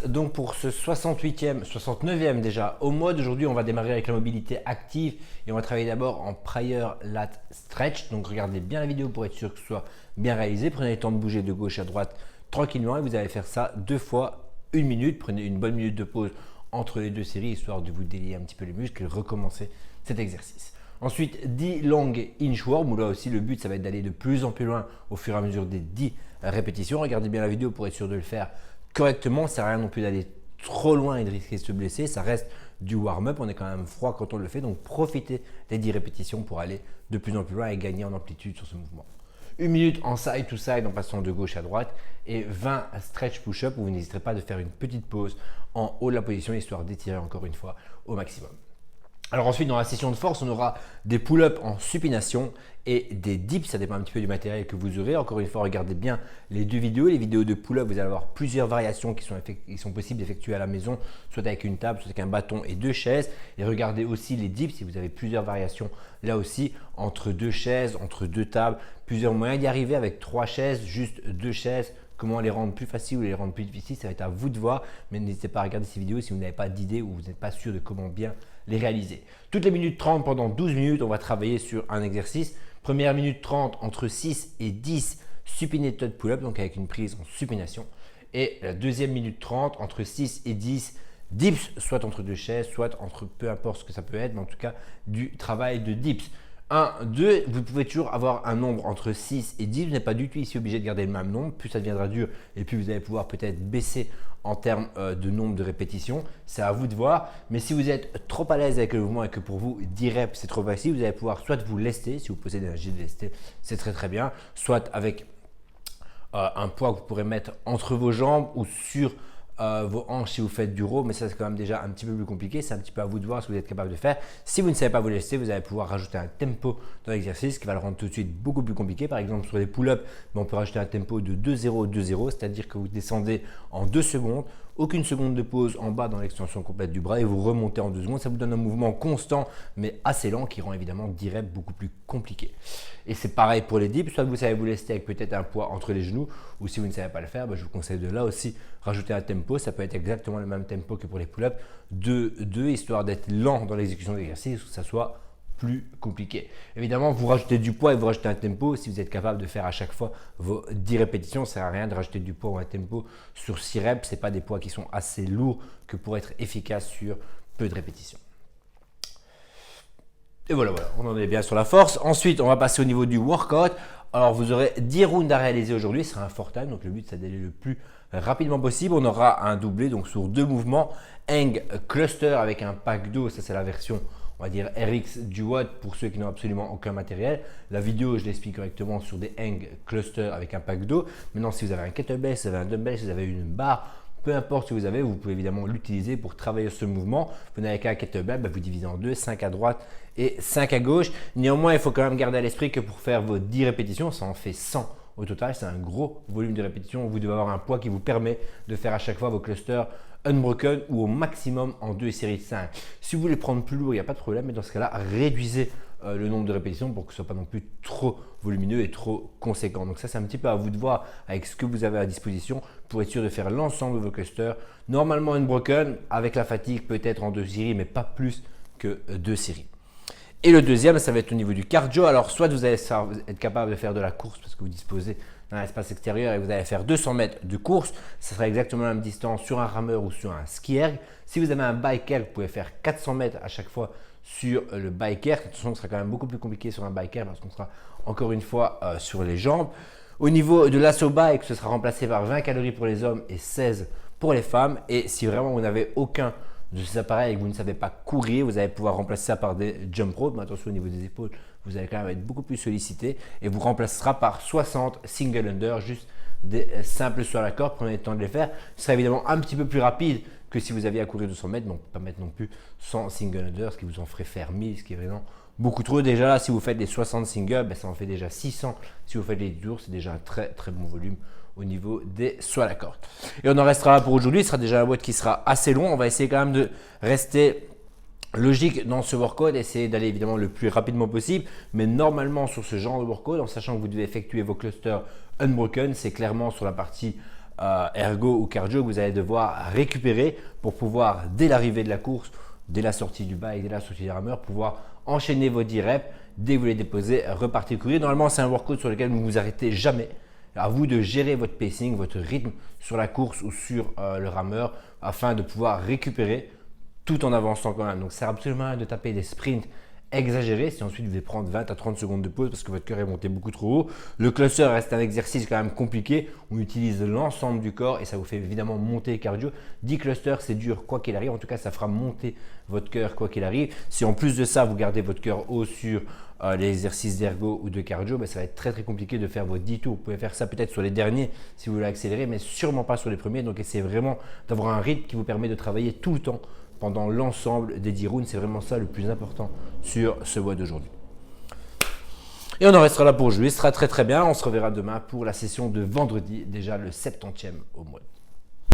Donc pour ce 68e, 69e déjà, au mode aujourd'hui, on va démarrer avec la mobilité active et on va travailler d'abord en prior lat stretch. Donc regardez bien la vidéo pour être sûr que ce soit bien réalisé. Prenez le temps de bouger de gauche à droite tranquillement et vous allez faire ça 2 fois 1 minute. Prenez une bonne minute de pause entre les deux séries histoire de vous délier un petit peu les muscles et recommencer cet exercice. Ensuite, 10 long inchworm où là aussi le but ça va être d'aller de plus en plus loin au fur et à mesure des 10 répétitions. Regardez bien la vidéo pour être sûr de le faire correctement. Ça ne sert à rien non plus d'aller trop loin et de risquer de se blesser. Ça reste du warm-up. On est quand même froid quand on le fait. Donc profitez des 10 répétitions pour aller de plus en plus loin et gagner en amplitude sur ce mouvement. 1 minute en side to side en passant de gauche à droite et 20 stretch push-up où vous n'hésiterez pas de faire une petite pause en haut de la position histoire d'étirer encore une fois au maximum. Alors ensuite, dans la session de force, on aura des pull-ups en supination et des dips. Ça dépend un petit peu du matériel que vous aurez. Encore une fois, regardez bien les deux vidéos. Les vidéos de pull-up, vous allez avoir plusieurs variations qui sont possibles d'effectuer à la maison, soit avec une table, soit avec un bâton et 2 chaises. Et regardez aussi les dips si vous avez plusieurs variations là aussi, entre 2 chaises, entre 2 tables, plusieurs moyens d'y arriver avec 3 chaises, juste 2 chaises. Comment les rendre plus faciles ou les rendre plus difficiles, ça va être à vous de voir. Mais n'hésitez pas à regarder ces vidéos si vous n'avez pas d'idée ou vous n'êtes pas sûr de comment bien les réaliser. Toutes les minutes 30 pendant 12 minutes, on va travailler sur un exercice. Première minute 30 entre 6 et 10 supinated pull-up, donc avec une prise en supination. Et la deuxième minute 30 entre 6 et 10 dips, soit entre 2 chaises, soit entre peu importe ce que ça peut être, mais en tout cas du travail de dips. 1, 2, vous pouvez toujours avoir un nombre entre 6 et 10. Vous n'êtes pas du tout ici obligé de garder le même nombre. Plus ça deviendra dur et plus vous allez pouvoir peut-être baisser en termes de nombre de répétitions. C'est à vous de voir. Mais si vous êtes trop à l'aise avec le mouvement et que pour vous 10 reps c'est trop facile, vous allez pouvoir soit vous lester, si vous possédez un gilet lesté, c'est très bien, soit avec un poids que vous pourrez mettre entre vos jambes ou sur vos hanches si vous faites du row, mais ça c'est quand même déjà un petit peu plus compliqué. C'est un petit peu à vous de voir ce que vous êtes capable de faire. Si vous ne savez pas vous laisser, vous allez pouvoir rajouter un tempo dans l'exercice qui va le rendre tout de suite beaucoup plus compliqué. Par exemple sur les pull-ups, on peut rajouter un tempo de 2-0, 2-0, c'est-à-dire que vous descendez en 2 secondes, aucune seconde de pause en bas dans l'extension complète du bras et vous remontez en 2 secondes. Ça vous donne un mouvement constant mais assez lent qui rend évidemment 10 reps beaucoup plus compliqué. Et c'est pareil pour les dips, soit vous savez vous laisser avec peut-être un poids entre les genoux ou si vous ne savez pas le faire, je vous conseille de là aussi rajouter un tempo. Ça peut être exactement le même tempo que pour les pull-ups, 2, histoire d'être lent dans l'exécution de l'exercice ou que ça soit plus compliqué. Évidemment, vous rajoutez du poids et vous rajoutez un tempo si vous êtes capable de faire à chaque fois vos 10 répétitions. Ça ne sert à rien de rajouter du poids ou un tempo sur 6 reps. Ce n'est pas des poids qui sont assez lourds que pour être efficace sur peu de répétitions. Et voilà, on en est bien sur la force. Ensuite, on va passer au niveau du workout. Alors, vous aurez 10 rounds à réaliser aujourd'hui. Ce sera un fort time, donc le but, c'est d'aller le plus rapidement possible. On aura un doublé, donc sur 2 mouvements. Hang cluster avec un pack d'eau, ça c'est la version, on va dire RX du WOD pour ceux qui n'ont absolument aucun matériel. La vidéo, je l'explique correctement sur des hang cluster avec un pack d'eau. Maintenant, si vous avez un kettlebell, si vous avez un dumbbell, si vous avez une barre, peu importe ce que vous avez, vous pouvez évidemment l'utiliser pour travailler ce mouvement. Vous n'avez qu'un kettlebell, vous divisez en 2, 5 à droite et 5 à gauche. Néanmoins, il faut quand même garder à l'esprit que pour faire vos 10 répétitions, ça en fait 100 au total. C'est un gros volume de répétitions. Vous devez avoir un poids qui vous permet de faire à chaque fois vos clusters unbroken ou au maximum en 2 séries de 5. Si vous voulez prendre plus lourd, il n'y a pas de problème, mais dans ce cas-là, réduisez le nombre de répétitions pour que ce ne soit pas non plus trop volumineux et trop conséquent. Donc ça, c'est un petit peu à vous de voir avec ce que vous avez à disposition pour être sûr de faire l'ensemble de vos clusters. Normalement unbroken, avec la fatigue peut-être en 2 séries, mais pas plus que 2 séries. Et le deuxième, ça va être au niveau du cardio. Alors, soit vous allez être capable de faire de la course parce que vous disposez d'un espace extérieur et vous allez faire 200 mètres de course. Ça sera exactement la même distance sur un rameur ou sur un ski erg. Si vous avez un bike erg, vous pouvez faire 400 mètres à chaque fois sur le bike erg. Attention, ce sera quand même beaucoup plus compliqué sur un bike erg parce qu'on sera encore une fois sur les jambes. Au niveau de l'assaut bike, ce sera remplacé par 20 calories pour les hommes et 16 pour les femmes. Et si vraiment vous n'avez aucun de ces appareils et que vous ne savez pas courir, vous allez pouvoir remplacer ça par des jump ropes. Mais attention, au niveau des épaules, vous allez quand même être beaucoup plus sollicité et vous remplacera par 60 single under, juste des simples sur la corde. Prenez le temps de les faire. Ce sera évidemment un petit peu plus rapide que si vous aviez à courir 200 mètres, mais on ne peut pas mettre non plus 100 single under, ce qui vous en ferait faire 1000, ce qui est vraiment beaucoup trop. Déjà là, si vous faites les 60 singles, ça en fait déjà 600. Si vous faites les tours, c'est déjà un très bon volume au niveau des sauts à la corde. Et on en restera là pour aujourd'hui. Ce sera déjà un WOD qui sera assez long. On va essayer quand même de rester logique dans ce workout, essayer d'aller évidemment le plus rapidement possible, mais normalement sur ce genre de workout, en sachant que vous devez effectuer vos clusters unbroken, c'est clairement sur la partie ergo ou cardio que vous allez devoir récupérer pour pouvoir, dès l'arrivée de la course, dès la sortie du bike, dès la sortie du rameur, pouvoir enchaîner vos 10 reps. Dès que vous les déposez, repartir courir. Normalement, c'est un workout sur lequel vous ne vous arrêtez jamais. À vous de gérer votre pacing, votre rythme sur la course ou sur le rameur afin de pouvoir récupérer tout en avançant quand même. Donc, ça sert absolument à rien de taper des sprints exagérés si ensuite vous devez prendre 20 à 30 secondes de pause parce que votre cœur est monté beaucoup trop haut. Le cluster reste un exercice quand même compliqué. On utilise l'ensemble du corps et ça vous fait évidemment monter le cardio. 10 clusters, c'est dur quoi qu'il arrive. En tout cas, ça fera monter votre cœur quoi qu'il arrive. Si en plus de ça, vous gardez votre cœur haut sur les exercices d'ergo ou de cardio, ça va être très compliqué de faire vos 10 tours. Vous pouvez faire ça peut-être sur les derniers si vous voulez accélérer, mais sûrement pas sur les premiers. Donc essayez vraiment d'avoir un rythme qui vous permet de travailler tout le temps pendant l'ensemble des 10 rounds. C'est vraiment ça le plus important sur ce WOD d'aujourd'hui. Et on en restera là pour aujourd'hui. Ce sera très bien. On se reverra demain pour la session de vendredi, déjà le 70e au WOD.